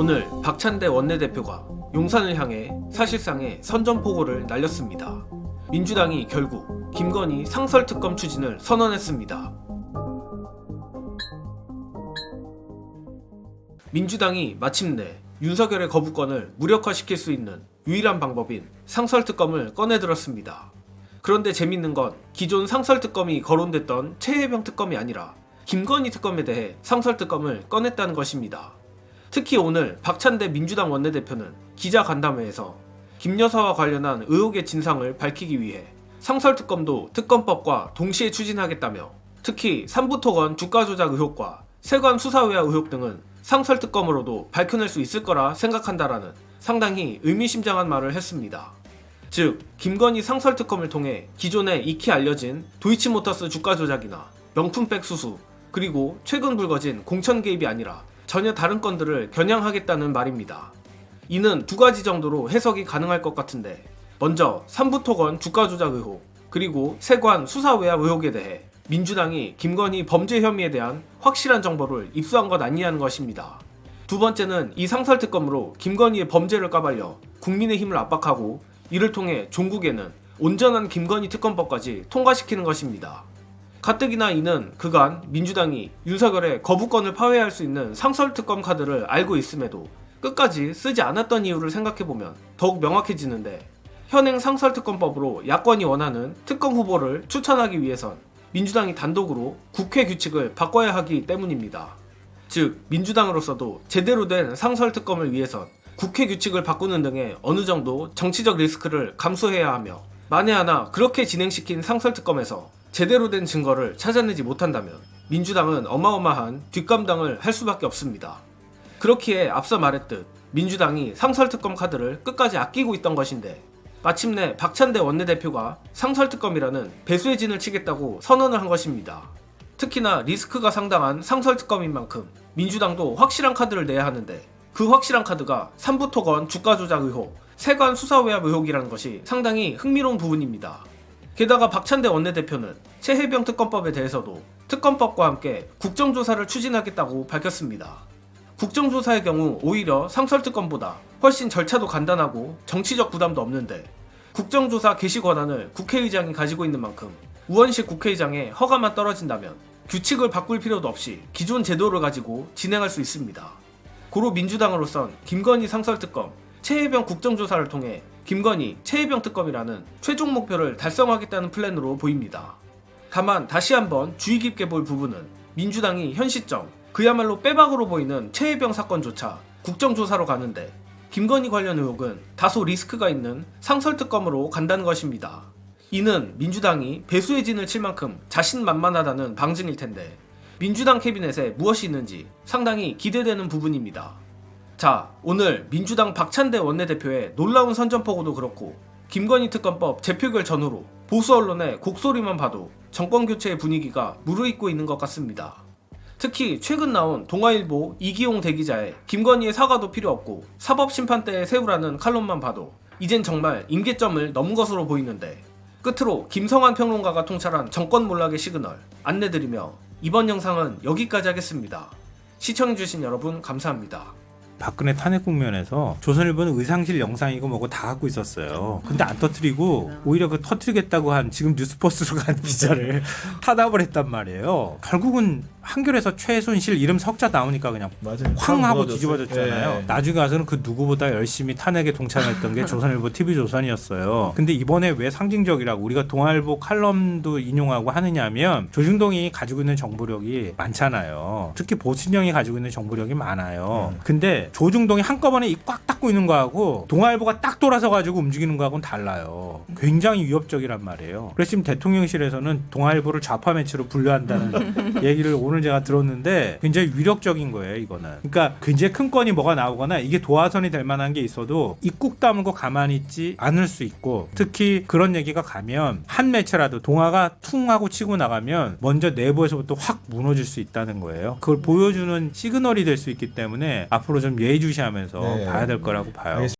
오늘 박찬대 원내대표가 용산을 향해 사실상의 선전포고를 날렸습니다. 민주당이 결국 김건희 상설특검 추진을 선언했습니다. 민주당이 마침내 윤석열의 거부권을 무력화시킬 수 있는 유일한 방법인 상설특검을 꺼내들었습니다. 그런데 재밌는 건 기존 상설특검이 거론됐던 최혜병 특검이 아니라 김건희 특검에 대해 상설특검을 꺼냈다는 것입니다. 특히 오늘 박찬대 민주당 원내대표는 기자간담회에서 김 여사와 관련한 의혹의 진상을 밝히기 위해 상설특검도 특검법과 동시에 추진하겠다며 특히 삼부토건 주가조작 의혹과 세관 수사외화 의혹 등은 상설특검으로도 밝혀낼 수 있을 거라 생각한다라는 상당히 의미심장한 말을 했습니다. 즉, 김건희 상설특검을 통해 기존에 익히 알려진 도이치모터스 주가조작이나 명품백 수수, 그리고 최근 불거진 공천 개입이 아니라 전혀 다른 건들을 겨냥하겠다는 말입니다. 이는 두 가지 정도로 해석이 가능할 것 같은데, 먼저 삼부토건 주가조작 의혹, 그리고 세관 수사외화 의혹에 대해 민주당이 김건희 범죄 혐의에 대한 확실한 정보를 입수한 것 아니냐는 것입니다. 두 번째는 이 상설특검으로 김건희의 범죄를 까발려 국민의힘을 압박하고 이를 통해 종국에는 온전한 김건희 특검법까지 통과시키는 것입니다. 가뜩이나 이는 그간 민주당이 윤석열의 거부권을 파회할 수 있는 상설특검 카드를 알고 있음에도 끝까지 쓰지 않았던 이유를 생각해보면 더욱 명확해지는데, 현행 상설특검법으로 야권이 원하는 특검 후보를 추천하기 위해선 민주당이 단독으로 국회 규칙을 바꿔야 하기 때문입니다. 즉, 민주당으로서도 제대로 된 상설특검을 위해선 국회 규칙을 바꾸는 등의 어느 정도 정치적 리스크를 감수해야 하며, 만에 하나 그렇게 진행시킨 상설특검에서 제대로 된 증거를 찾아내지 못한다면 민주당은 어마어마한 뒷감당을 할 수밖에 없습니다. 그렇기에 앞서 말했듯 민주당이 상설특검 카드를 끝까지 아끼고 있던 것인데, 마침내 박찬대 원내대표가 상설특검이라는 배수의 진을 치겠다고 선언을 한 것입니다. 특히나 리스크가 상당한 상설특검인 만큼 민주당도 확실한 카드를 내야 하는데, 그 확실한 카드가 삼부토건 주가조작 의혹, 세관 수사외압 의혹이라는 것이 상당히 흥미로운 부분입니다. 게다가 박찬대 원내대표는 최혜병 특검법에 대해서도 특검법과 함께 국정조사를 추진하겠다고 밝혔습니다. 국정조사의 경우 오히려 상설특검보다 훨씬 절차도 간단하고 정치적 부담도 없는데, 국정조사 개시 권한을 국회의장이 가지고 있는 만큼 우원식 국회의장의 허가만 떨어진다면 규칙을 바꿀 필요도 없이 기존 제도를 가지고 진행할 수 있습니다. 고로 민주당으로선 김건희 상설특검, 최혜병 국정조사를 통해 김건희, 최혜병 특검이라는 최종 목표를 달성하겠다는 플랜으로 보입니다. 다만 다시 한번 주의 깊게 볼 부분은 민주당이 현 시점 그야말로 빼박으로 보이는 최혜병 사건조차 국정조사로 가는데, 김건희 관련 의혹은 다소 리스크가 있는 상설특검으로 간다는 것입니다. 이는 민주당이 배수의 진을 칠 만큼 자신만만하다는 방증일 텐데, 민주당 캐비넷에 무엇이 있는지 상당히 기대되는 부분입니다. 자, 오늘 민주당 박찬대 원내대표의 놀라운 선전포고도 그렇고 김건희 특검법 재표결 전후로 보수 언론의 곡소리만 봐도 정권교체의 분위기가 무르익고 있는 것 같습니다. 특히 최근 나온 동아일보 이기용 대기자의 김건희의 사과도 필요 없고 사법심판대에 세우라는 칼럼만 봐도 이젠 정말 임계점을 넘은 것으로 보이는데, 끝으로 김성환 평론가가 통찰한 정권 몰락의 시그널 안내드리며 이번 영상은 여기까지 하겠습니다. 시청해주신 여러분 감사합니다. 박근혜 탄핵 국면에서 조선일보는 의상실 영상이고 뭐고 다 갖고 있었어요. 근데 안 터뜨리고 오히려 그 터뜨리겠다고 한 지금 뉴스포스로 간 기자를 타답을 했단 말이에요. 결국은 한겨레에서 최순실 이름 석자 나오니까 그냥 쾅 하고 뒤집어졌잖아요. 예. 나중에 가서는 그 누구보다 열심히 탄핵에 동참했던 게 조선일보 TV조선이었어요. 근데 이번에 왜 상징적이라고 우리가 동아일보 칼럼도 인용하고 하느냐 하면, 조중동이 가지고 있는 정보력이 많잖아요. 특히 보신령이 가지고 있는 정보력이 많아요. 근데 조중동이 한꺼번에 입 꽉 닫고 있는 거하고 동아일보가 딱 돌아서 가지고 움직이는 거하고는 달라요. 굉장히 위협적이란 말이에요. 그래서 지금 대통령실에서는 동아일보를 좌파 매체로 분류한다는 얘기를 오늘 제가 들었는데, 굉장히 위력적인 거예요, 이거는. 그러니까 굉장히 큰 건이 뭐가 나오거나 이게 도화선이 될 만한 게 있어도 입국 다물고 가만히 있지 않을 수 있고, 특히 그런 얘기가 가면 한 매체라도 동아가 퉁 하고 치고 나가면 먼저 내부에서부터 확 무너질 수 있다는 거예요. 그걸 보여주는 시그널이 될 수 있기 때문에 앞으로 좀 예의주시하면서 봐야 될 거라고 봐요.